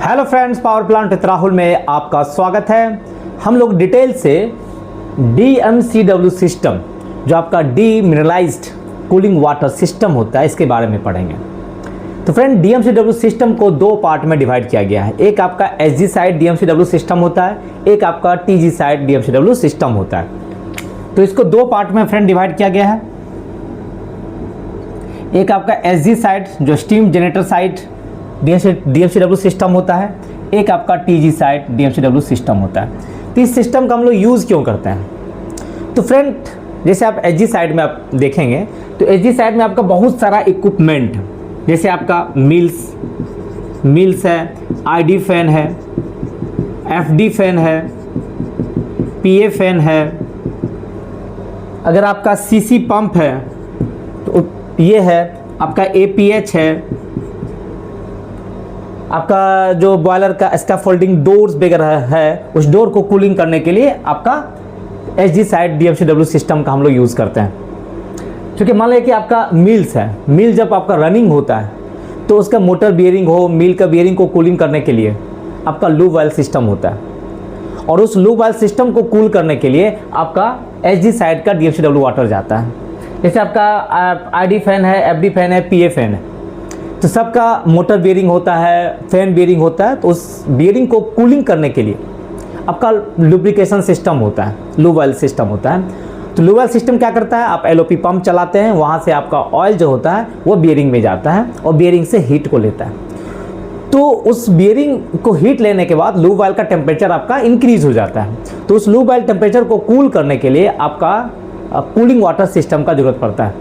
Hello friends, power plant with Rahul में आपका स्वागत है। हम लोग डिटेल से DMCW सिस्टम, जो आपका डीमिनरलाइज्ड कूलिंग वाटर सिस्टम होता है, इसके बारे में पढ़ेंगे। तो फ्रेंड, DMCW सिस्टम को दो पार्ट में डिवाइड किया गया है। एक आपका SG साइड DMCW सिस्टम होता है, एक आपका TG साइड DMCW सिस्टम होता है। तो इसको दो पार्ट में फ्रेंड डिवाइड किया गया है। एक आपका SG साइड जो steam generator side DMCW system होता है, एक आपका TG साइड DMCW सिस्टम होता है। तो इस सिस्टम का हम लोग यूज़ क्यों करते हैं? तो फ्रेंड, जैसे आप SG साइड में आप देखेंगे तो SG साइड में आपका बहुत सारा इक्विपमेंट, जैसे आपका मिल्स है, ID फैन है, FD फैन है, PA फैन है। अगर आपका CC पंप है तो ये है, आपका APH है, आपका जो बॉयलर का स्कैफोल्डिंग डोर्स वगैरह है, उस डोर को कूलिंग करने के लिए आपका SG साइड DMCW सिस्टम का हम लोग यूज़ करते हैं। क्योंकि मान लीजिए कि आपका मिल्स है, मिल जब आपका रनिंग होता है तो उसका मोटर बियरिंग हो, मिल का बियरिंग को कूलिंग करने के लिए आपका लूब वाल्व सिस्टम होता है, और उस लूब वाल्व सिस्टम को कूल करने के लिए आपका SG साइड का DMCW वाटर जाता है। जैसे आपका ID फैन है, FD फैन है, PA फैन है, तो सबका मोटर बियरिंग होता है, फैन बियरिंग होता है। तो उस बियरिंग को कूलिंग करने के लिए आपका लुब्रिकेशन सिस्टम होता है, लूब वाल्व सिस्टम होता है। तो लूब वाल्व सिस्टम क्या करता है, आप LOP पंप चलाते हैं, वहाँ से आपका ऑयल जो होता है वो बियरिंग में जाता है और बियरिंग से हीट को लेता है। तो उस बियरिंग को हीट लेने के बाद लूब वाल्व का टेम्परेचर आपका इंक्रीज हो जाता है। तो उस लूब वाल्व टेम्परेचर को कूल करने के लिए आपका कूलिंग वाटर सिस्टम का ज़रूरत पड़ता है,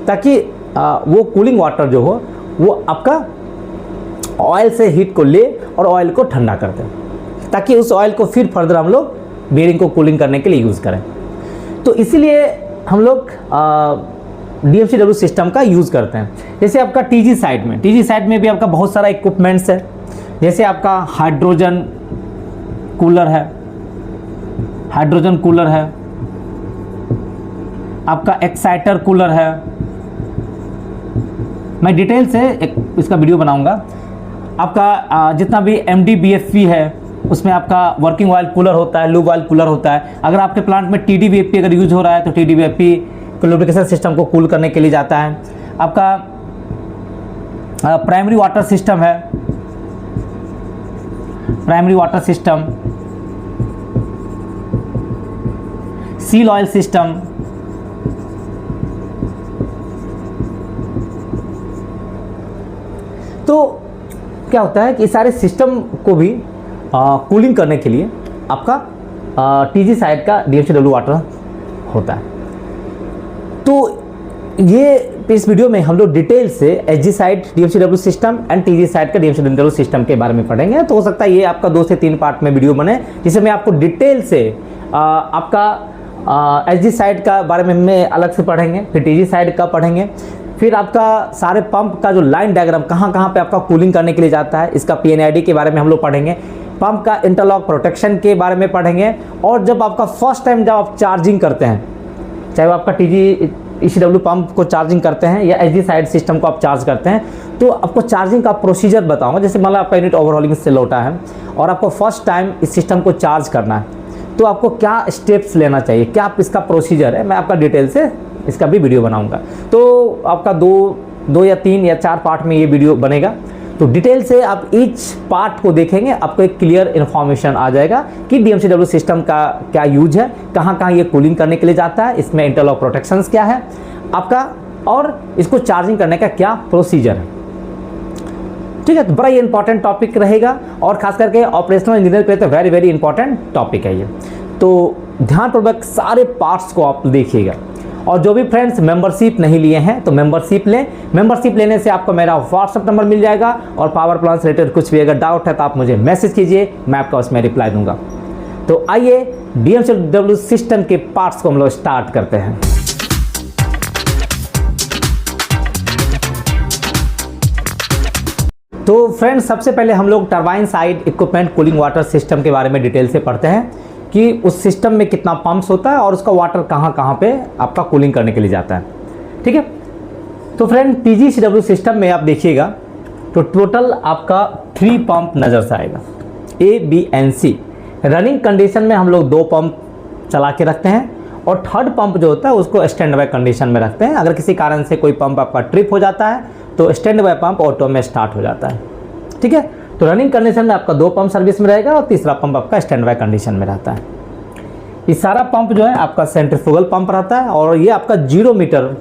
ताकि वो कूलिंग वाटर जो हो वो आपका ऑयल से हीट को ले और ऑयल को ठंडा कर दे, ताकि उस ऑयल को फिर फर्दर हम लोग बियरिंग को कूलिंग करने के लिए यूज़ करें। तो इसीलिए हम लोग DMCW सिस्टम का यूज़ करते हैं। जैसे आपका TG साइड में भी आपका बहुत सारा इक्विपमेंट्स है। जैसे आपका हाइड्रोजन कूलर है, आपका एक्साइटर कूलर है। मैं डिटेल से इसका वीडियो बनाऊंगा। आपका जितना भी MD-BFP है उसमें आपका वर्किंग ऑयल कूलर होता है, लूब ऑयल कूलर होता है। अगर आपके प्लांट में TD-BFP अगर यूज हो रहा है तो TD-BFP लुब्रिकेशन सिस्टम को कूल करने के लिए जाता है। आपका प्राइमरी वाटर सिस्टम है, सील ऑयल सिस्टम, तो क्या होता है कि इस सारे सिस्टम को भी कूलिंग करने के लिए आपका TG साइड का DMCW वाटर होता है। तो ये इस वीडियो में हम लोग डिटेल से SG side DMCW system and TG side का DMCW सिस्टम के बारे में पढ़ेंगे। तो हो सकता है ये आपका 2 से 3 पार्ट में वीडियो बने, जिसमें मैं आपको डिटेल से आपका SG साइड का बारे में मैं अलग से पढ़ेंगे, फिर TG साइड का पढ़ेंगे, फिर आपका सारे पंप का जो लाइन डायग्राम कहाँ पे आपका कूलिंग करने के लिए जाता है, इसका PNID के बारे में हम लोग पढ़ेंगे, पंप का इंटरलॉक प्रोटेक्शन के बारे में पढ़ेंगे। और जब आपका फर्स्ट टाइम जब आप चार्जिंग करते हैं, चाहे वो आपका TG-ECW पंप को चार्जिंग करते हैं या SG साइड सिस्टम को आप चार्ज करते हैं, तो आपको चार्जिंग का प्रोसीजर बताऊँगा। जैसे मान लो आपका यूनिट ओवरहॉलिंग से लौटा है और आपको फर्स्ट टाइम इस सिस्टम को चार्ज करना है, तो आपको क्या स्टेप्स लेना चाहिए, क्या इसका प्रोसीजर है, मैं आपका डिटेल से इसका भी वीडियो बनाऊंगा। तो आपका 2 या 3 या 4 पार्ट में ये वीडियो बनेगा। तो डिटेल से आप ईच पार्ट को देखेंगे, आपको एक क्लियर इन्फॉर्मेशन आ जाएगा कि DMCW सिस्टम का क्या यूज है, कहाँ ये कूलिंग करने के लिए जाता है, इसमें इंटरलॉक प्रोटेक्शंस क्या है आपका, और इसको चार्जिंग करने का क्या प्रोसीजर है। ठीक है, तो बड़ा ये इंपॉर्टेंट टॉपिक रहेगा, और खास करके ऑपरेशनल इंजीनियर के लिए तो वेरी इंपॉर्टेंट टॉपिक है ये। तो ध्यानपूर्वक सारे पार्ट्स को आप देखिएगा। और जो भी फ्रेंड्स मेंबरशिप नहीं लिए हैं तो मेंबरशिप लें। मेंबरशिप लेने से आपको मेरा व्हाट्सएप नंबर मिल जाएगा, और पावर प्लांट से रिलेटेड कुछ भी अगर डाउट है तो आप मुझे मैसेज कीजिए, मैं आपका उसमें रिप्लाई दूंगा। तो आइए DMCW सिस्टम के पार्ट्स को हम लोग स्टार्ट करते हैं। तो फ्रेंड्स, सबसे पहले हम लोग turbine side equipment cooling water system के बारे में डिटेल से पढ़ते हैं कि उस सिस्टम में कितना पंप्स होता है और उसका वाटर कहाँ पे आपका कूलिंग करने के लिए जाता है। ठीक है, तो फ्रेंड TG-CW सिस्टम में आप देखिएगा तो तो टोटल आपका 3 पंप नज़र से आएगा, A, B and C। Running condition में हम लोग 2 पंप चला के रखते हैं और थर्ड पंप जो होता है उसको स्टैंड बाय कंडीशन में रखते हैं। अगर किसी कारण से कोई पंप आपका ट्रिप हो जाता है तो स्टैंड बाय पंप ऑटो में स्टार्ट हो जाता है। ठीक है, तो रनिंग कंडीशन में आपका 2 पंप सर्विस में रहेगा और तीसरा पंप आपका स्टैंड बाय कंडीशन में रहता है। ये सारा पंप जो है आपका सेंट्रीफ्यूगल पंप रहता है और ये आपका 0 मीटर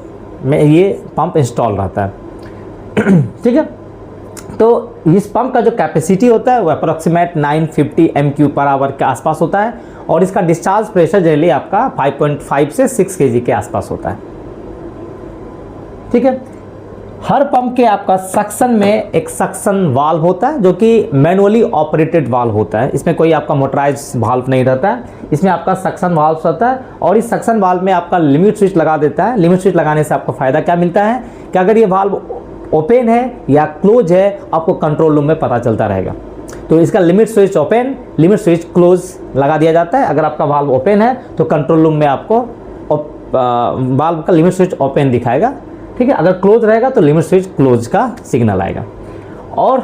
में ये पंप इंस्टॉल रहता है। ठीक है, तो इस पंप का जो कैपेसिटी होता है वो अप्रोक्सीमेट 950 MQ पर आवर के आसपास होता है और इसका डिस्चार्ज प्रेशर जनरली आपका 5.5 से 6 kg के आसपास होता है। ठीक है, हर पंप के आपका सक्शन में एक सक्शन वाल्व होता है जो कि मैनुअली ऑपरेटेड वाल्व होता है। इसमें कोई आपका मोटराइज वाल्व नहीं रहता है, इसमें आपका सक्शन वाल्व रहता है और इस सक्शन वाल्व में आपका लिमिट स्विच लगा देता है। लिमिट स्विच लगाने से आपको फ़ायदा क्या मिलता है कि अगर ये वाल्व ओपन है या क्लोज है आपको कंट्रोल रूम में पता चलता रहेगा। तो इसका limit switch open, limit switch close लगा दिया जाता है। अगर आपका वाल्व ओपन है तो कंट्रोल रूम में आपको वाल्व का लिमिट स्विच ओपन दिखाएगा। ठीक है, अगर क्लोज रहेगा तो लिमिट स्विच क्लोज का सिग्नल आएगा। और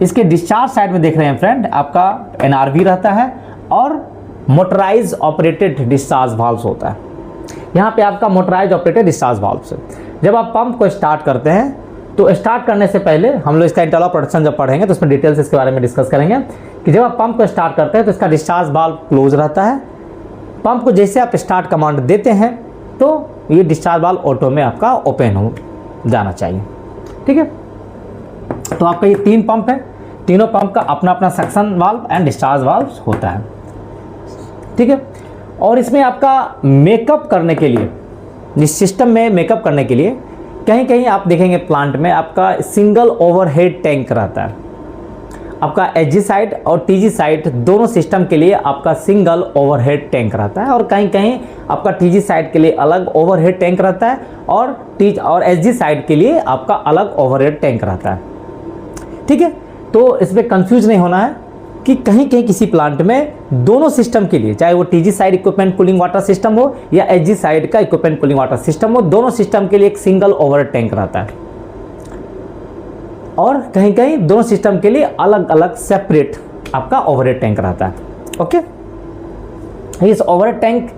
इसके डिस्चार्ज साइड में देख रहे हैं फ्रेंड, आपका NRV रहता है और मोटराइज ऑपरेटेड डिस्चार्ज वाल्व होता है। यहाँ पे आपका मोटराइज ऑपरेटेड डिस्चार्ज वाल्व से जब आप पंप को स्टार्ट करते हैं तो स्टार्ट करने से पहले हम लोग इसका इंटरनल प्रोडक्शन जब पढ़ेंगे तो उसमें डिटेल्स इसके बारे में डिस्कस करेंगे कि जब आप पंप को स्टार्ट करते हैं तो इसका डिस्चार्ज वाल्व क्लोज रहता है। पंप को जैसे आप स्टार्ट कमांड देते हैं तो ये डिस्चार्ज वाल्व ऑटो में आपका ओपन हो जाना चाहिए। ठीक है, तो आपका ये 3 पंप है, तीनों पंप का अपना अपना suction valve and discharge valve होता है। ठीक है, और इसमें आपका मेकअप करने के लिए, इस सिस्टम में मेकअप करने के लिए कहीं कहीं आप देखेंगे प्लांट में आपका सिंगल ओवरहेड टैंक रहता है। आपका HG साइड और TG साइड दोनों सिस्टम के लिए आपका सिंगल ओवरहेड टैंक रहता है और कहीं कहीं आपका TG साइड के लिए अलग ओवरहेड टैंक रहता है और HG साइड के लिए आपका अलग ओवरहेड टैंक रहता है। ठीक है, तो इसमें कंफ्यूज नहीं होना है कि कहीं कहीं किसी प्लांट में दोनों सिस्टम के लिए, चाहे वो TG side equipment cooling water system हो या HG साइड का इक्विपमेंट कूलिंग वाटर सिस्टम हो, दोनों सिस्टम के लिए एक सिंगल ओवरहेड टैंक रहता है और कहीं कहीं दोनों सिस्टम के लिए अलग अलग सेपरेट आपका ओवरहेड टैंक रहता है। ओके, इस ओवरहेड टैंक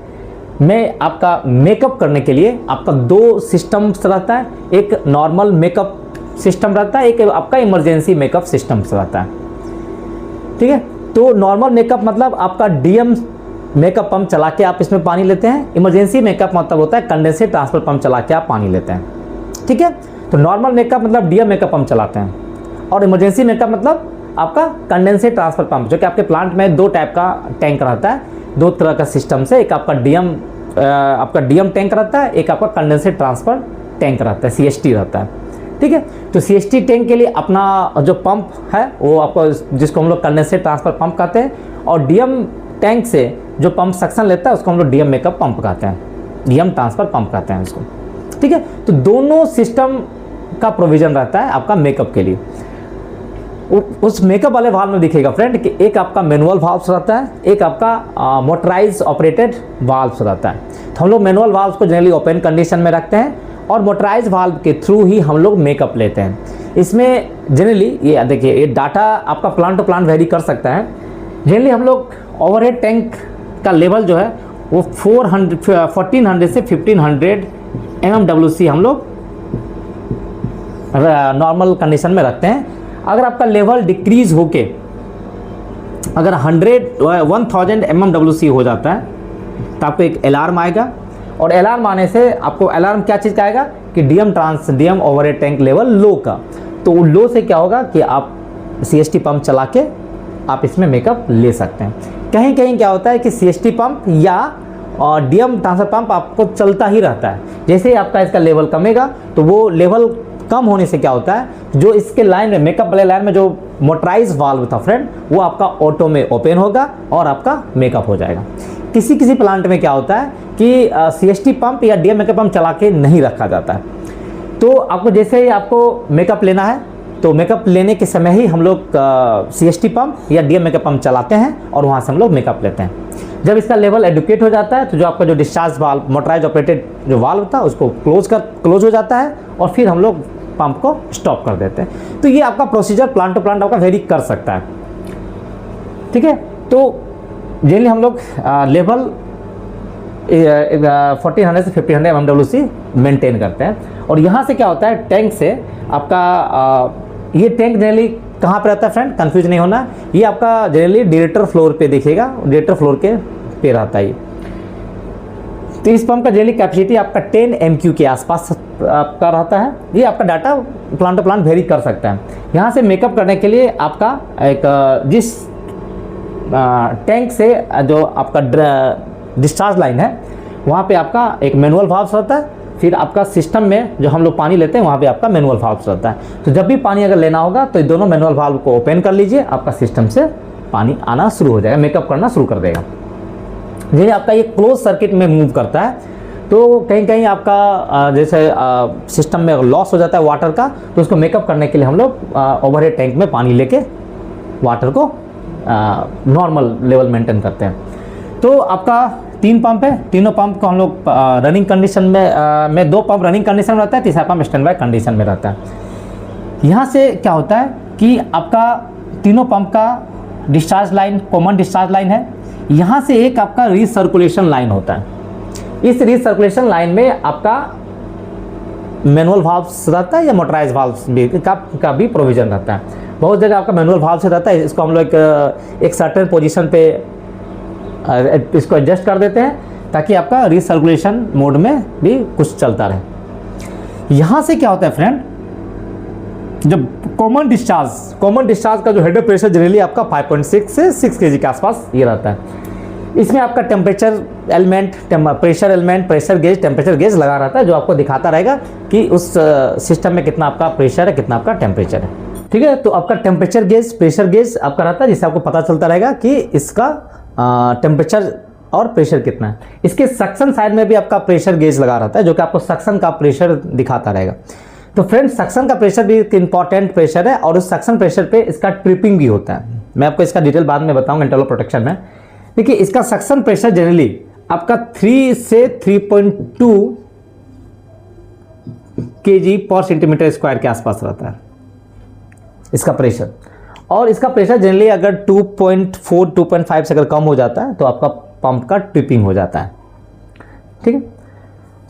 में आपका मेकअप करने के लिए आपका 2 सिस्टम्स रहता है, एक नॉर्मल मेकअप सिस्टम रहता है, एक आपका इमरजेंसी मेकअप सिस्टम रहता है। ठीक है, तो नॉर्मल मेकअप मतलब आपका DM मेकअप पंप चला के आप इसमें पानी लेते हैं। इमरजेंसी मेकअप मतलब होता है कंडेंसेट ट्रांसफर पंप चला के आप पानी लेते हैं। ठीक है, तो नॉर्मल मेकअप मतलब DM मेकअप पंप चलाते हैं और इमरजेंसी मेकअप मतलब आपका कंडेंसेट ट्रांसफर पंप, जो कि आपके प्लांट में 2 टाइप का टैंक रहता है, 2 तरह का सिस्टम से, एक आपका DM टैंक रहता है, एक आपका कंडेंसेट ट्रांसफर टैंक रहता है, CST रहता है। ठीक है, तो CST टैंक के लिए अपना जो पंप है वो आपको, जिसको हम लोग कंडेंसेट ट्रांसफर पंप कहते हैं, और DM टैंक से जो पंप सक्शन लेता है उसको हम लोग DM मेकअप पंप कहते हैं, DM ट्रांसफर पंप कहते हैं उसको। ठीक है, तो दोनों सिस्टम का प्रोविजन रहता है आपका मेकअप के लिए। उस मेकअप वाले वाल्व में दिखेगा फ्रेंड कि एक आपका मैनुअल वाल्व रहता है, एक आपका मोटराइज ऑपरेटेड वाल्व रहता है। तो हम लोग मैनुअल वाल्व को जनरली ओपन कंडीशन में रखते हैं और मोटराइज वाल्व के थ्रू ही हम लोग मेकअप लेते हैं। इसमें जनरली ये देखिए, ये डाटा आपका प्लांट टू प्लांट वेरी कर सकता है। जनरली हम लोग ओवरहेड टैंक का लेवल जो है वो 1400 से 1500 mmWc हम लोग नॉर्मल कंडीशन में रखते हैं। अगर आपका लेवल डिक्रीज होके अगर 1000 mmWc हो जाता है तो आपको एक अलार्म आएगा और अलार्म आने से आपको अलार्म क्या चीज़ का आएगा कि DM overhead tank level low का। तो लो से क्या होगा कि आप CST पंप चला के आप इसमें मेकअप ले सकते हैं। कहीं कहीं क्या होता है कि CST पंप या DM ट्रांसफर पंप आपको चलता ही रहता है। जैसे ही आपका इसका लेवल कमेगा तो वो लेवल कम होने से क्या होता है, जो इसके लाइन में मेकअप वाले लाइन में जो मोटराइज वाल्व था फ्रेंड, वो आपका ऑटो में ओपन होगा और आपका मेकअप हो जाएगा। किसी किसी प्लांट में क्या होता है कि CST पंप या DM मेकअप पंप चला के नहीं रखा जाता है। तो आपको जैसे ही आपको मेकअप लेना है तो मेकअप लेने के समय ही हम लोग CST पंप या DM मेकअप पंप चलाते हैं और वहाँ से हम लोग मेकअप लेते हैं। जब इसका लेवल एडुकेट हो जाता है तो जो आपका जो डिस्चार्ज वाल्व मोटराइज ऑपरेटेड जो वाल्व था उसको क्लोज हो जाता है और फिर हम लोग पंप को स्टॉप कर देते हैं। तो ये आपका प्रोसीजर प्लांट टू प्लांट आपका वेरी कर सकता है, ठीक है। तो जनरली हम लोग लेवल 1400 से 1500 MMWC मेंटेन करते हैं। और यहाँ से क्या होता है, टैंक से आपका ये टैंक जनरली कहाँ पे रहता है फ्रेंड, कंफ्यूज नहीं होना, ये आपका जनरली डायरेक्टर फ्लोर पे दिखेगा, डायरेक्टर फ्लोर के पे रहता है। तो इस पंप का जनरली कैपेसिटी आपका 10 MQ के आसपास आपका रहता है। ये आपका data plant to plant vary कर सकता है। यहाँ से मेकअप करने के लिए आपका एक जिस टैंक से जो आपका डिस्चार्ज लाइन है वहाँ पे आपका एक मैनुअल वाल्व रहता है। फिर आपका सिस्टम में जो हम लोग पानी लेते हैं वहाँ पे आपका मैनुअल वाल्व रहता है। तो जब भी पानी अगर लेना होगा तो ये दोनों मैनुअल वाल्व को ओपन कर लीजिए, आपका सिस्टम से पानी आना शुरू हो जाएगा, मेकअप करना शुरू कर देगा। जैसे आपका ये क्लोज सर्किट में मूव करता है तो कहीं कहीं आपका जैसे सिस्टम में लॉस हो जाता है वाटर का, तो उसको मेकअप करने के लिए हम लोग ओवरहेड टैंक में पानी लेके वाटर को नॉर्मल लेवल मेंटेन करते हैं। तो आपका 3 पंप है, तीनों पंप को हम लोग रनिंग कंडीशन में 2 पंप रनिंग कंडीशन में रहता है, तीसरा पंप स्टैंड बाय कंडीशन में रहता है। यहाँ से क्या होता है कि आपका तीनों पंप का discharge line common discharge line है। यहाँ से एक आपका रीसर्कुलेशन लाइन होता है। इस रीसर्कुलेशन लाइन में आपका मैनुअल वाल्व्स रहता है या मोटराइज वाल्व्स भी का भी प्रोविजन रहता है। बहुत जगह आपका मैनुअल वाल्व से रहता है, इसको हम लोग एक सर्टेन पोजीशन पे इसको एडजस्ट कर देते हैं ताकि आपका रीसर्कुलेशन मोड में भी कुछ चलता रहे। यहाँ से क्या होता है फ्रेंड, जब कॉमन डिस्चार्ज का जो हेड प्रेशर जनरली आपका 5.6 से 6 kg के आसपास ये रहता है। इसमें आपका temperature element, pressure element, pressure gauge, temperature gauge लगा रहता है जो आपको दिखाता रहेगा कि उस सिस्टम में कितना आपका प्रेशर है, कितना आपका टेम्परेचर है, ठीक है। तो आपका टेम्परेचर गेज, प्रेशर गेज आपका रहता है जिससे आपको पता चलता रहेगा कि इसका टेम्परेचर और प्रेशर कितना है। इसके सक्शन साइड में भी आपका प्रेशर गेज लगा रहता है जो कि आपको सक्शन का प्रेशर दिखाता रहेगा। तो फ्रेंड्स सक्शन का प्रेशर भी एक इंपॉर्टेंट प्रेशर है और उस सक्शन प्रेशर पे इसका ट्रिपिंग भी होता है। मैं आपको इसका डिटेल बाद में बताऊंगा इंटरनल प्रोटेक्शन में। देखिए इसका सक्शन प्रेशर जनरली आपका 3 से 3.2 kg पर सेंटीमीटर स्क्वायर के आसपास रहता है इसका प्रेशर। और इसका प्रेशर जनरली अगर 2.4 2.5 से अगर कम हो जाता है तो आपका पंप का ट्रिपिंग हो जाता है, ठीक है।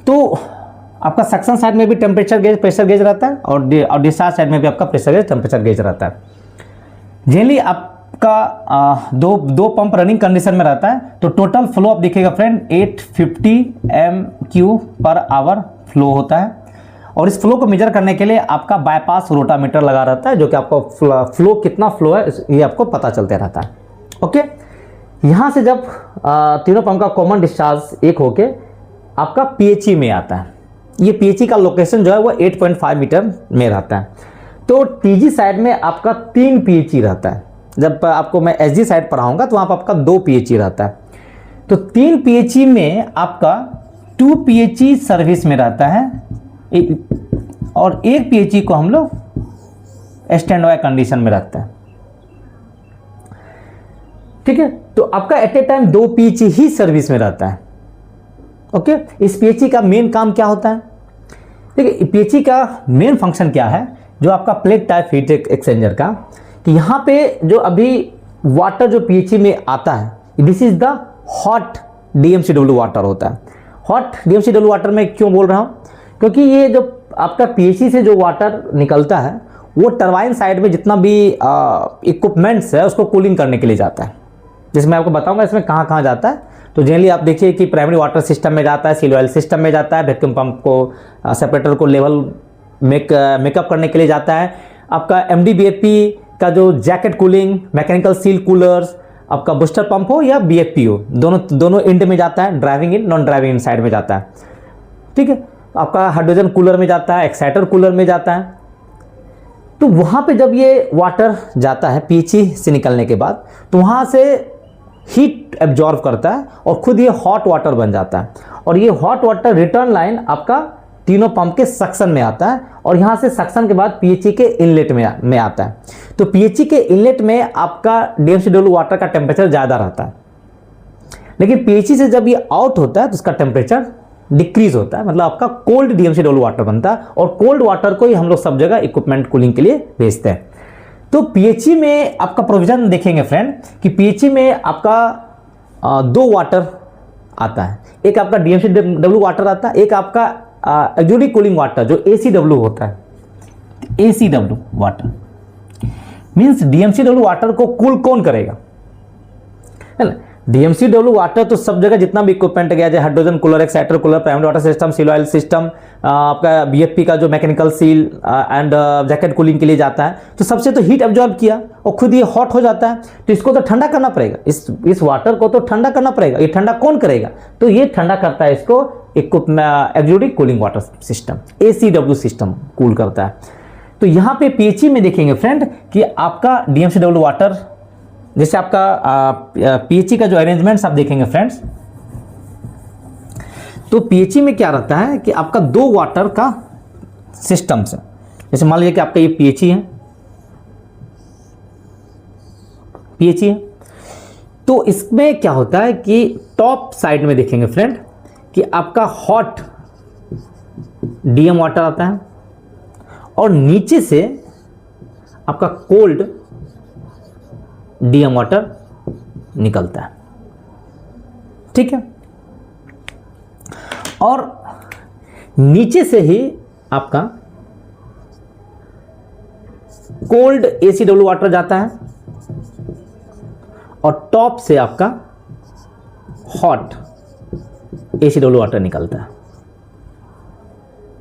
तो आपका सक्शन साइड में भी टेम्परेचर गेज, प्रेशर गेज रहता है और डिस्चार्ज साइड में भी आपका प्रेशर गेज, टेम्परेचर गेज रहता है। जनरली आपका दो पंप रनिंग कंडीशन में रहता है। तो टोटल फ्लो आप देखिएगा friend 850 MQ per hour flow होता है। और इस फ्लो को मेजर करने के लिए आपका बाईपास रोटामीटर लगा रहता है जो कि आपको फ्लो कितना फ्लो है ये आपको पता चलते रहता है, ओके। यहाँ से जब तीनों पंप का कॉमन डिस्चार्ज एक होके आपका PHE में आता है। ये PHE का लोकेशन जो है वो 8.5 मीटर में रहता है। तो TG साइड में आपका 3 PHE रहता है। जब आपको मैं SG साइड पढ़ाऊंगा तो वहाँ पर आपका 2 PHE रहता है। तो 3 PHE में आपका 2 PHE सर्विस में रहता है और 1 PHE को हम लोग स्टैंड बाय कंडीशन में रखते हैं, ठीक है। तो आपका एट ए टाइम 2 PHE ही सर्विस में रहता है, ओके। इस PHE का मेन काम क्या होता है, देखिए PHE का मेन फंक्शन क्या है, जो आपका प्लेट टाइप हीट एक्सचेंजर का, कि यहाँ पे जो अभी वाटर जो PHE में आता है, this is the hot DMCW water होता है। हॉट DMCW वाटर में क्यों बोल रहा हूँ, क्योंकि ये जो आपका PHE से जो वाटर निकलता है वो टरबाइन साइड में जितना भी इक्विपमेंट्स है उसको कूलिंग करने के लिए जाता है, जिसमें आपको बताऊंगा इसमें कहाँ कहाँ जाता है। तो जनरली आप देखिए कि प्राइमरी वाटर सिस्टम में जाता है, सील ऑयल सिस्टम में जाता है, वैक्यूम पंप को सेपरेटर को लेवल मेकअप करने के लिए जाता है, आपका MD-BFP का जो jacket cooling, mechanical seal coolers, आपका बूस्टर पंप हो या BFP हो, दोनों एंड में जाता है, driving in non driving in side में जाता है, ठीक है। आपका हाइड्रोजन कूलर में जाता है, एक्साइटर कूलर में जाता है। तो वहाँ पे जब ये वाटर जाता है PHE से निकलने के बाद, तो वहाँ से हीट एब्जॉर्व करता है और खुद ये हॉट वाटर बन जाता है। और ये हॉट वाटर रिटर्न लाइन आपका तीनों पंप के सक्शन में आता है और यहाँ से सक्शन के बाद PHE के इनलेट में आता है। तो PHE के इनलेट में आपका DMCW वाटर का टेम्परेचर ज़्यादा रहता है, लेकिन PHE से जब ये आउट होता है तो उसका टेम्परेचर डिक्रीज होता है, मतलब आपका कोल्ड DMCW वाटर बनता है और कोल्ड वाटर को ही हम लोग सब जगह इक्विपमेंट कूलिंग के लिए भेजते हैं। तो PHE में आपका प्रोविजन देखेंगे फ्रेंड कि PHE में आपका दो वाटर आता है, एक आपका DMCW वाटर आता है, एक आपका एक्सोडिक कूलिंग वाटर जो ACW होता है। ACW water means DMCW water को कूल कौन करेगा, है ना। DMCW वाटर तो सब जगह जितना भी इक्विपमेंट गया, जैसे hydrogen cooler, exciter cooler, primary water system, seal oil system, आपका BFP का जो mechanical seal and jacket cooling के लिए जाता है, तो सबसे तो हीट एब्जॉर्ब किया और खुद ये हॉट हो जाता है, तो इसको तो ठंडा करना पड़ेगा, इस वाटर को तो ठंडा करना पड़ेगा। ये ठंडा कौन करेगा, तो ये ठंडा करता है इसको exotic cooling water system, ACW system cool करता है। तो यहाँ पे PHE में देखेंगे फ्रेंड कि आपका DMCW वाटर, जैसे आपका PHE का जो अरेंजमेंट्स आप देखेंगे फ्रेंड्स, तो PHE में क्या रहता है कि आपका दो वाटर का सिस्टम से, जैसे मान लीजिए कि आपका ये PHE है, तो इसमें क्या होता है कि टॉप साइड में देखेंगे फ्रेंड कि आपका हॉट DM वाटर आता है और नीचे से आपका कोल्ड DM वाटर निकलता है, ठीक है। और नीचे से ही आपका कोल्ड ACW वाटर जाता है और टॉप से आपका हॉट ACW वाटर निकलता है,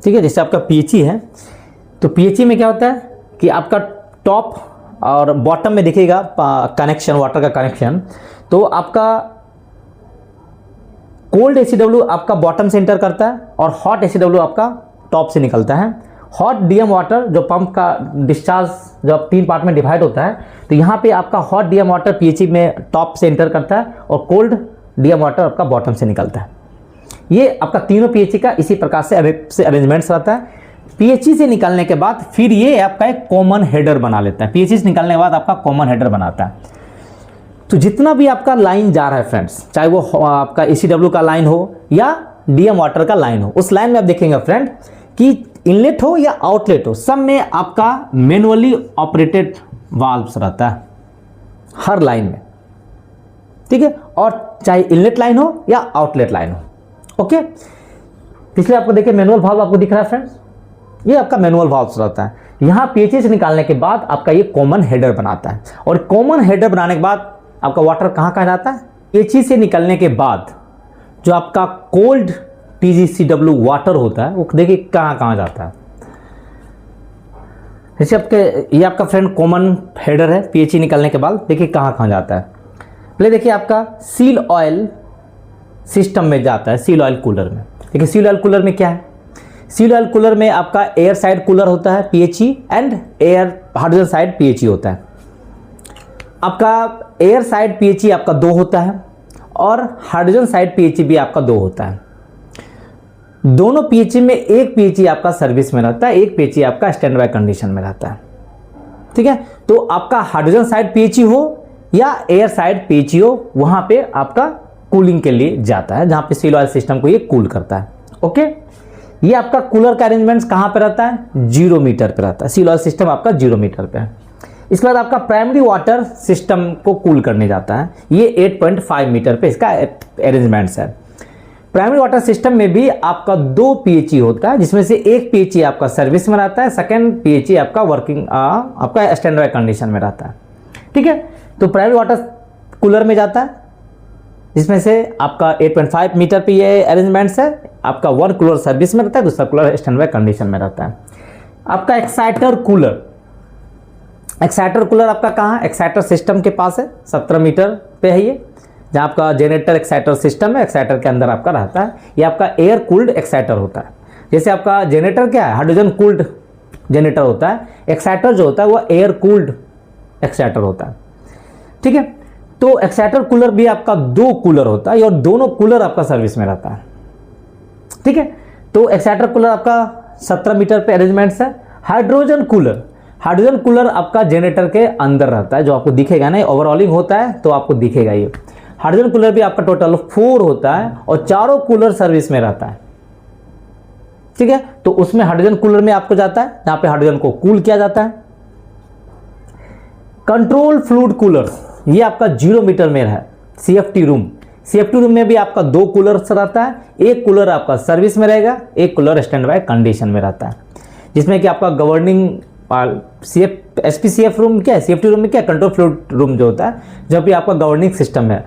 ठीक है। जैसे आपका PHE है, तो PHE में क्या होता है कि आपका टॉप और बॉटम में दिखेगा कनेक्शन, वाटर का कनेक्शन, तो आपका कोल्ड ACW आपका बॉटम से एंटर करता है और हॉट ACW आपका टॉप से निकलता है। हॉट DM वाटर जो पंप का डिस्चार्ज जब 3 पार्ट में डिवाइड होता है, तो यहाँ पे आपका हॉट DM वाटर PHE में टॉप से एंटर करता है और कोल्ड DM वाटर आपका बॉटम से निकलता है। ये आपका तीनों PHE का इसी प्रकार से अरेंजमेंट्स रहता है। PHE से निकलने के बाद फिर ये आपका एक कॉमन हेडर बना लेता है। PHE से निकलने के बाद आपका कॉमन हेडर बनाता है। तो जितना भी आपका लाइन जा रहा है फ्रेंड्स, चाहे वो आपका ACW का लाइन हो या DM वाटर का लाइन हो, उस लाइन में आप देखेंगे फ्रेंड कि इनलेट हो या आउटलेट हो, सब में आपका मैनुअली ऑपरेटेड वाल्व्स रहता है हर लाइन में, ठीक है। और चाहे इनलेट लाइन हो या आउटलेट लाइन हो, ओके। पिछले आपको देखिए मैनुअल वाल्व आपको दिख रहा है फ्रेंड्स, ये आपका मैनुअल वाल्व्स रहता है। यहाँ PHE से निकालने के बाद आपका ये कॉमन हेडर बनाता है और कॉमन हेडर बनाने के बाद आपका वाटर कहाँ कहाँ जाता है, PHE से निकलने के बाद जो आपका कोल्ड TGCW वाटर होता है वो देखिए कहाँ कहाँ जाता है। जैसे आपके ये आपका फ्रेंड कॉमन हेडर है, PHE निकलने के बाद देखिए कहाँ कहाँ जाता है। पहले देखिए आपका सील ऑयल सिस्टम में जाता है, सील ऑयल कूलर में। देखिए सील ऑयल कूलर में क्या है, सील ऑयल कूलर में आपका एयर साइड कूलर होता है PHE and air hydrogen side PHE होता है। आपका एयर साइड PHE आपका 2 होता है और हाइड्रोजन साइड PHE भी आपका 2 होता है। दोनों PHE में एक PHE आपका सर्विस में रहता है, एक PHE आपका स्टैंड बाय कंडीशन में रहता है, ठीक है। तो आपका हाइड्रोजन साइड PHE हो या एयर साइड PHE हो, वहां पे आपका कूलिंग के लिए जाता है, जहां पे सील ऑयल सिस्टम को ये कूल करता है, ओके। ये आपका कूलर का अरेंजमेंट्स कहां पे रहता है, 0 मीटर पे रहता है। सील ऑयल सिस्टम आपका 0 मीटर पे है। इसके बाद आपका प्राइमरी वाटर सिस्टम को कूल करने जाता है, ये 8.5 मीटर पे इसका अरेंजमेंट्स है। प्राइमरी वाटर सिस्टम में भी आपका 2 PHE होता है, जिसमें से एक PHE आपका सर्विस में रहता है, सेकंड PHE आपका वर्किंग आपका स्टैंड बाय कंडीशन में रहता है, ठीक है। तो प्राइमरी वाटर कूलर में जाता है, जिसमें से आपका 8.5 मीटर पे ये अरेंजमेंट्स है। आपका 1 कूलर सर्विस में रहता है, दूसरा कूलर स्टैंड बाय कंडीशन में रहता है। आपका एक्साइटर कूलर, एक्साइटर कूलर आपका कहाँ है, एक्साइटर सिस्टम के पास है, 17 मीटर पे है ये, जहाँ आपका जनरेटर एक्साइटर सिस्टम है, एक्साइटर के अंदर आपका रहता है। ये आपका एयर कूल्ड एक्साइटर होता है। जैसे आपका जनरेटर क्या है, हाइड्रोजन कूल्ड जनरेटर होता है, एक्साइटर जो होता है वो एयर कूल्ड एक्साइटर होता है, ठीक है। तो एक्साइटर कूलर भी आपका 2 कूलर होता है और दोनों कूलर आपका सर्विस में रहता है, ठीक है। तो एक्साइटर कूलर आपका 17 मीटर पे अरेंजमेंट्स है। हाइड्रोजन कूलर, हाइड्रोजन कूलर आपका जनरेटर के अंदर रहता है, जो आपको दिखेगा ना, ओवरऑलिंग होता है तो आपको दिखेगा ये। हाइड्रोजन कूलर भी आपका टोटल 4 होता है और चारों कूलर सर्विस में रहता है, ठीक है। तो उसमें हाइड्रोजन कूलर में आपको जाता है, जहां पे हाइड्रोजन को कूल किया जाता है। कंट्रोल फ्लूइड कूलर, ये आपका 0 मीटर में है। CFT रूम, CFT रूम में भी आपका 2 कूलर्स रहता है। एक कूलर आपका सर्विस में रहेगा, एक कूलर स्टैंड बाय कंडीशन में रहता है, जिसमें कि आपका गवर्निंग SPCF रूम क्या है, CFT रूम में क्या, कंट्रोल फ्लूइड रूम जो होता है, जब भी आपका गवर्निंग सिस्टम है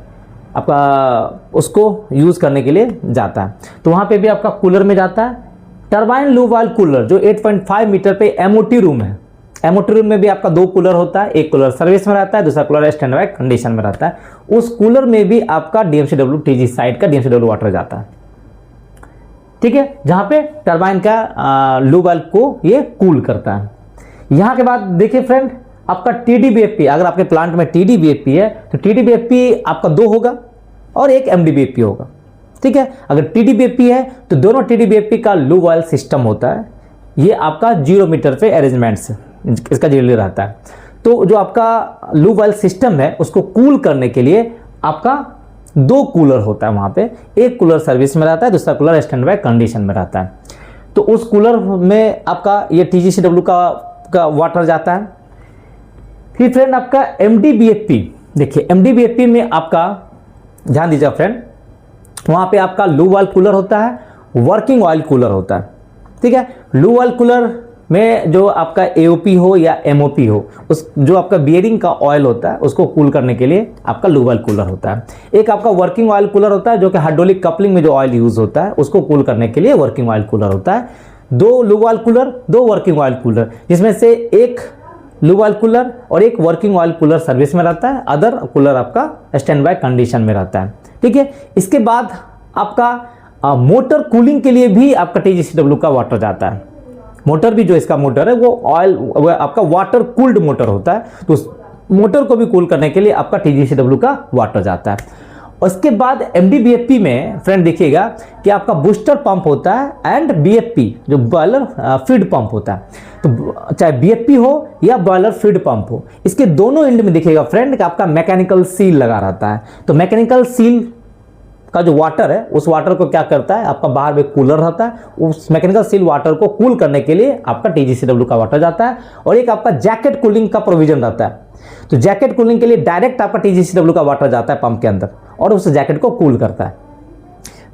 आपका उसको यूज़ करने के लिए जाता है। तो वहाँ पे भी आपका कूलर में जाता है। टरबाइन लो वॉल्व कूलर जो 8.5 मीटर पे MOT रूम है, MOT रूम में भी आपका 2 कूलर होता है। एक कूलर सर्विस में रहता है, दूसरा कूलर स्टैंड बाय कंडीशन में रहता है। उस कूलर में भी आपका DMCW TG साइड का DMCW वाटर जाता है, ठीक है, जहाँ पे टरबाइन का लो वॉल्व को ये कूल करता है। यहाँ के बाद देखिए फ्रेंड, आपका TDBFP, अगर आपके प्लांट में TDBFP है तो TDBFP आपका 2 होगा और एक MDBFP होगा, ठीक है। अगर TDBFP है तो दोनों TDBFP का लो वॉल्व सिस्टम होता है। ये आपका 0 मीटर पे अरेंजमेंट्स इसका जनरली रहता है। तो जो आपका लो वॉल्व सिस्टम है उसको कूल करने के लिए आपका 2 कूलर होता है वहाँ पे। एक कूलर सर्विस में रहता है, दूसरा कूलर स्टैंड बाय कंडीशन में रहता है। तो उस कूलर में आपका ये TGCW का वाटर जाता है। फिर फ्रेंड आपका MDBFP, देखिए MDBFP में आपका ध्यान दीजिए फ्रेंड, वहाँ पे आपका लो वॉल्व कूलर होता है, वर्किंग ऑयल कूलर होता है, ठीक है। लो वॉल्व कूलर में जो आपका AOP हो या MOP हो, उस जो आपका बियरिंग का ऑयल होता है उसको कूल करने के लिए आपका लो वॉल्व कूलर होता है। एक आपका वर्किंग ऑयल कूलर होता है जो कि हाइड्रोलिक कपलिंग में जो ऑयल यूज होता है उसको कूल करने के लिए वर्किंग ऑयल कूलर होता है। 2 low valve cooler, 2 working oil cooler, जिसमें से एक लो वॉल्व कूलर और एक वर्किंग ऑयल कूलर सर्विस में रहता है, अदर कूलर आपका स्टैंड बाय कंडीशन में रहता है, ठीक है। इसके बाद आपका मोटर कूलिंग के लिए भी आपका TGCW का वाटर जाता है। मोटर भी जो इसका मोटर है वो आपका वाटर कूल्ड मोटर होता है, तो उस मोटर को भी कूल करने के लिए आपका TGCW का वाटर जाता है। उसके बाद MDBFP में फ्रेंड देखिएगा कि आपका बूस्टर पंप होता है एंड BFP जो बॉयलर फीड पंप होता है। तो चाहे BFP हो या बॉयलर फीड पंप हो, इसके दोनों एंड में देखिएगा फ्रेंड कि आपका मैकेनिकल सील लगा रहता है। तो मैकेनिकल सील का जो वाटर है उस वाटर को क्या करता है, आपका बाहर में कूलर रहता है, उस मैकेनिकल सील वाटर को कूल करने के लिए आपका TGCW का वाटर जाता है। और एक आपका जैकेट कूलिंग का प्रोविजन रहता है, तो जैकेट कूलिंग के लिए डायरेक्ट आपका TGCW का वाटर जाता है पंप के अंदर और उस जैकेट को कूल करता है।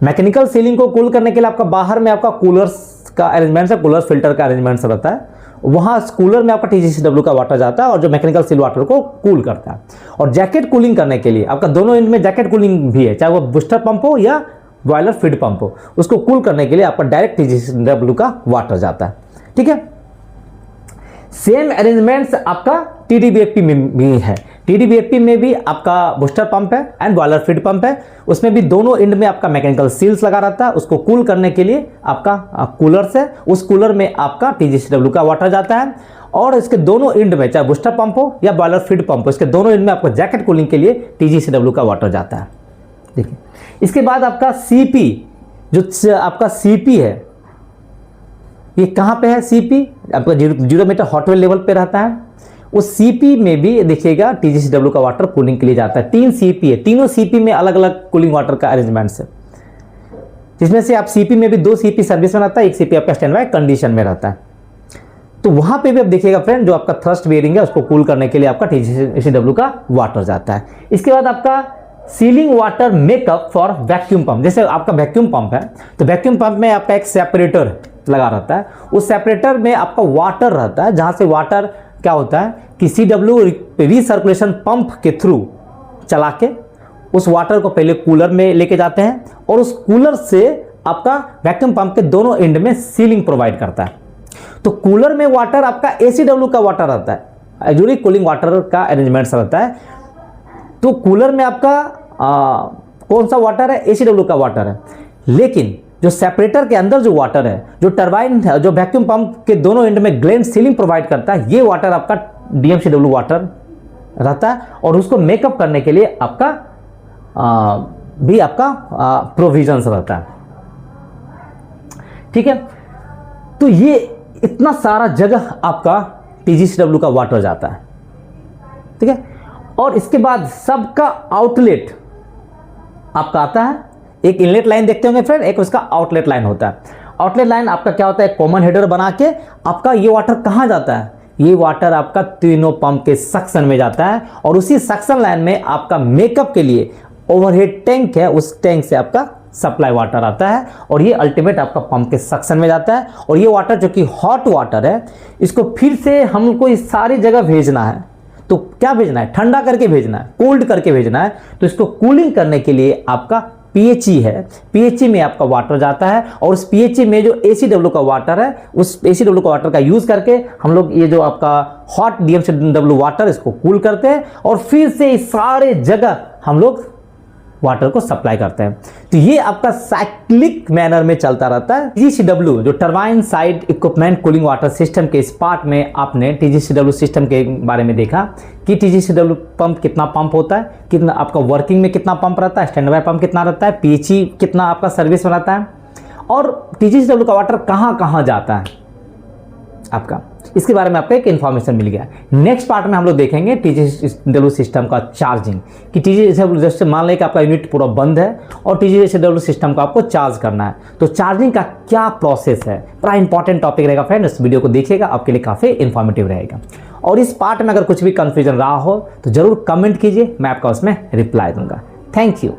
मैकेनिकल सीलिंग को कूल करने के लिए आपका बाहर में आपका कूलर्स का अरेंजमेंट है, कूलर फिल्टर का अरेंजमेंट रहता है, वहां कूलर में आपका TGCW का वाटर जाता है और जो मैकेनिकल सील वाटर को कूल करता है। और जैकेट कूलिंग करने के लिए आपका दोनों एंड में जैकेट कूलिंग भी है, चाहे वो बूस्टर पंप हो या बॉयलर फीड पंप हो, उसको कूल करने के लिए आपका डायरेक्ट TGCW का वाटर जाता है, ठीक है। सेम अरेंजमेंट्स आपका TDBFP में भी है। TDBFP में भी आपका बूस्टर पंप है एंड बॉयलर फीड पंप है, उसमें भी दोनों एंड में आपका मैकेनिकल सील्स लगा रहता है, उसको कूल करने के लिए आपका कूलर्स है, उस कूलर में आपका TGCW का वाटर जाता है। और इसके दोनों एंड में चाहे बूस्टर पंप हो या बॉयलर फीड पंप हो, इसके दोनों एंड में आपका जैकेट कूलिंग के लिए TGCW का वाटर जाता है, देखिए। इसके बाद आपका CP, जो आपका CP है, ये कहाँ पे है CP, आपका 0 मीटर हॉटवेल लेवल पे रहता है। उस CP में भी देखिएगा TGCW का वाटर कूलिंग के लिए जाता है। 3 CP है, तीनों CP में अलग अलग कूलिंग वाटर का अरेंजमेंट्स है, जिसमें से आप CP में भी 2 CP सर्विस में रहता है, एक CP आपका स्टैंड बाय कंडीशन में रहता है। तो वहां पे भी आप देखिएगा फ्रेंड, जो आपका थ्रस्ट बेयरिंग है उसको कूल करने के लिए आपका TGCW का वाटर जाता है। इसके बाद आपका ceiling water makeup for vacuum pump, जैसे आपका वैक्यूम पंप है तो वैक्यूम पंप में आपका एक सेपरेटर लगा रहता है, उस सेपरेटर में आपका वाटर रहता है, जहां से वाटर क्या होता है कि CW रिसर्कुलेशन पंप के थ्रू चला के उस वाटर को पहले कूलर में लेके जाते हैं और उस कूलर से आपका वैक्यूम पंप के दोनों एंड में सीलिंग प्रोवाइड करता है। तो कूलर में वाटर आपका ACW का वाटर रहता है, एक्चुअली कूलिंग वाटर का अरेंजमेंट्स रहता है। तो कूलर में आपका कौन सा वाटर है, ACW का वाटर है, लेकिन जो सेपरेटर के अंदर जो वाटर है, जो टरबाइन है, जो वैक्यूम पंप के दोनों एंड में ग्लैंड सीलिंग प्रोवाइड करता है, ये वाटर आपका DMCW वाटर रहता है और उसको मेकअप करने के लिए आपका भी आपका प्रोविजंस रहता है, ठीक है। तो ये इतना सारा जगह आपका TGCW का वाटर जाता है, ठीक है। और इसके बाद सबका आउटलेट आपका आता है, एक इनलेट लाइन देखते होंगे फ्रेंड, एक उसका आउटलेट लाइन होता है। आउटलेट लाइन आपका क्या होता है, कॉमन हेडर बना के आपका ये वाटर कहाँ जाता है, ये वाटर आपका तीनों पंप के सक्शन में जाता है और उसी सक्शन लाइन में आपका मेकअप के लिए ओवरहेड टैंक है, उस टैंक से आपका सप्लाई वाटर आता है और ये अल्टीमेट आपका पंप के सक्शन में जाता है। और ये वाटर जो कि हॉट वाटर है, इसको फिर से हमको इस सारी जगह भेजना है। तो क्या भेजना है, ठंडा करके भेजना है, कोल्ड करके भेजना है। तो इसको कूलिंग करने के लिए आपका PHE है, PHE में आपका वाटर जाता है और उस PHE में जो ACW का वाटर है, उस ACW का वाटर का यूज करके हम लोग ये जो आपका हॉट DMCW वाटर इसको कूल करते हैं और फिर से इस सारे जगह हम लोग वाटर को सप्लाई करते हैं। तो ये आपका साइक्लिक मैनर में चलता रहता है। TGCW जो turbine side equipment cooling water system के इस पार्ट में आपने TGCW सिस्टम के बारे में देखा कि TGCW पंप कितना पंप होता है, कितना आपका वर्किंग में कितना पंप रहता है, स्टैंड बाय पंप कितना रहता है, PHE कितना आपका सर्विस में रहता है और TGCW का वाटर कहाँ कहाँ जाता है आपका, इसके बारे में आपको एक इन्फॉर्मेशन मिल गया। नेक्स्ट पार्ट में हम लोग देखेंगे TGCW सिस्टम का चार्जिंग, कि TGCW सिस्टम मान लें कि आपका यूनिट पूरा बंद है और TGCW सिस्टम को आपको चार्ज करना है, तो चार्जिंग का क्या प्रोसेस है, बड़ा इंपॉर्टेंट टॉपिक रहेगा फ्रेंड। इस वीडियो को देखिएगा, आपके लिए काफ़ी इन्फॉर्मेटिव रहेगा। और इस पार्ट में अगर कुछ भी कंफ्यूजन रहा हो तो जरूर कमेंट कीजिए, मैं आपका उसमें रिप्लाई दूंगा। Thank you.